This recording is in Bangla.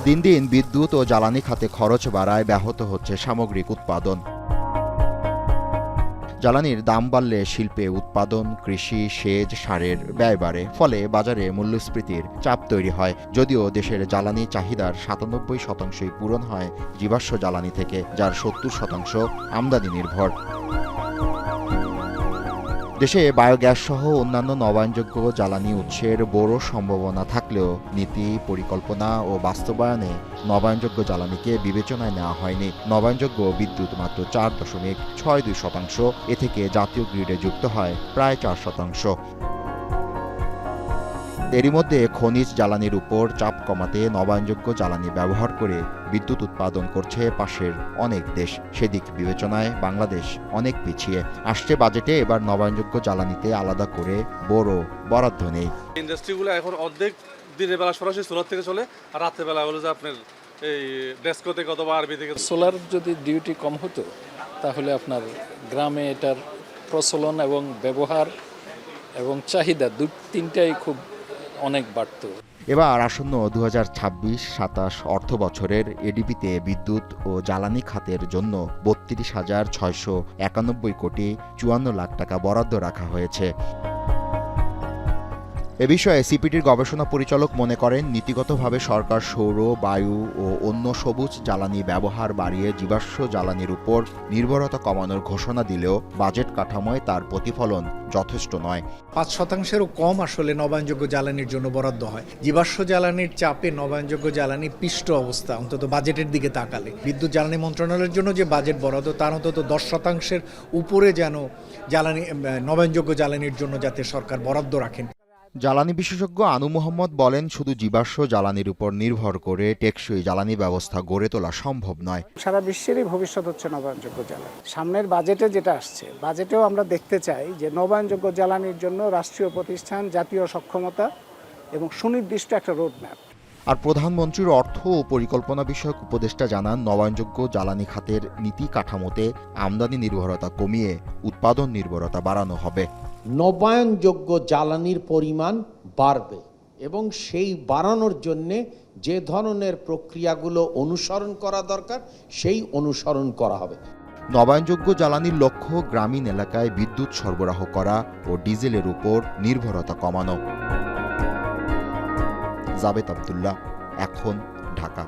দিন দিন বিদ্যুৎ ও জ্বালানি খাতে খরচ বাড়ায় ব্যাহত হচ্ছে সামগ্রিক উৎপাদন। জ্বালানির দাম বাড়লে শিল্পে উৎপাদন, কৃষি, সেচ, সারের ব্যয় বাড়ে। ফলে বাজারে মূল্যস্ফীতির চাপ তৈরি হয়। যদিও দেশের জ্বালানি চাহিদার ৯৭% পূরণ হয় জীবাশ্ম জ্বালানি থেকে, যার ৭০% আমদানি নির্ভর। দেশে বায়োগ্যাস সহ অন্যান্য নবায়নযোগ্য জ্বালানি উৎসের বড় সম্ভাবনা থাকলেও নীতি, পরিকল্পনা ও বাস্তবায়নে নবায়নযোগ্য জ্বালানিকে বিবেচনায় নেওয়া হয়নি। নবায়নযোগ্য বিদ্যুৎ মাত্র ৪.৬২%, এ থেকে জাতীয় গ্রিডে যুক্ত হয় প্রায় ৪%। এরই মধ্যে খনিজ জ্বালানির উপর চাপ কমাতে নবায়নযোগ্য জ্বালানি ব্যবহার করে বিদ্যুৎ উৎপাদন করছে পাশের অনেক দেশ। সেদিক বিবেচনায় বাংলাদেশ অনেক পিছিয়ে। আসছে বাজেটে এবার নবায়নযোগ্য জ্বালানিতে আলাদা করে বড় বরাদ্দ নেই। ইন্ডাস্ট্রিগুলো এখন অর্ধেক দিনের বেলা সরাসরি সোলার থেকে চলে, আর রাতের বেলা হলো যে আপনার এই ডেস্কো থেকে অথবা আরবি থেকে। সোলার যদি ডিউটি কম হতো তাহলে আপনার গ্রামে এটার প্রচলন এবং ব্যবহার এবং চাহিদা তিনটাই খুব অনেক বাড়ত। এবার আসন্ন ২০২৬-২৭ অর্থ বছরের এডিপিতে বিদ্যুৎ ও জ্বালানি খাতের জন্য ৩২,৬৯১ কোটি ৫৪ লাখ টাকা বরাদ্দ রাখা হয়েছে। এ বিষয়ে সিপিডির গবেষণা পরিচালক মনে করেন, নীতিগতভাবে সরকার সৌর, বায়ু ও অন্য সবুজ জ্বালানি ব্যবহার বাড়িয়ে জীবাশ্ম জ্বালানির উপর নির্ভরতা কমানোর ঘোষণা দিলেও বাজেট কাঠামোয় তার প্রতিফলন যথেষ্ট নয়। ৫%-ও কম আসলে নবায়নযোগ্য জ্বালানির জন্য বরাদ্দ হয়। জীবাশ্ম জ্বালানির চাপে নবায়নযোগ্য জ্বালানি পিষ্ট অবস্থা, অন্তত বাজেটের দিকে তাকালে। বিদ্যুৎ জ্বালানি মন্ত্রণালয়ের জন্য যে বাজেট বরাদ্দ তার অন্তত ১০%-এর উপরে যেন জ্বালানি নবায়নযোগ্য জ্বালানির জন্য যাতে সরকার বরাদ্দ রাখেন। জ্বালানি বিশেষজ্ঞ আনু মোহাম্মদ বলেন, শুধু জীবাশ্ম জ্বালানির উপর নির্ভর করে টেকসই জ্বালানি ব্যবস্থা গড়ে তোলা সম্ভব নয়। সারা বিশ্বেরই ভবিষ্যৎ হচ্ছে নবায়নযোগ্য জ্বালানি। সামনের বাজেটে যেটা আসছে, বাজেটেও আমরা দেখতে চাই যে নবায়নযোগ্য জ্বালানির জন্য রাষ্ট্রীয় প্রতিষ্ঠান, জাতীয় সক্ষমতা এবং সুনির্দিষ্ট একটা রোডম্যাপ। আর প্রধানমন্ত্রীর অর্থ ও পরিকল্পনা বিষয়ক উপদেষ্টা জানান, নবায়নযোগ্য জ্বালানি খাতের নীতি কাঠামোতে আমদানি নির্ভরতা কমিয়ে উৎপাদন নির্ভরতা বাড়ানো হবে। নবায়নযোগ্য জ্বালানির পরিমাণ বাড়বে এবং সেই বাড়ানোর জন্যে যে ধরনের প্রক্রিয়াগুলো অনুসরণ করা দরকার সেই অনুসরণ করা হবে। নবায়নযোগ্য জ্বালানির লক্ষ্য গ্রামীণ এলাকায় বিদ্যুৎ সরবরাহ করা ও ডিজেলের উপর নির্ভরতা কমানো। জাবেদ আব্দুল্লাহ, এখন, ঢাকা।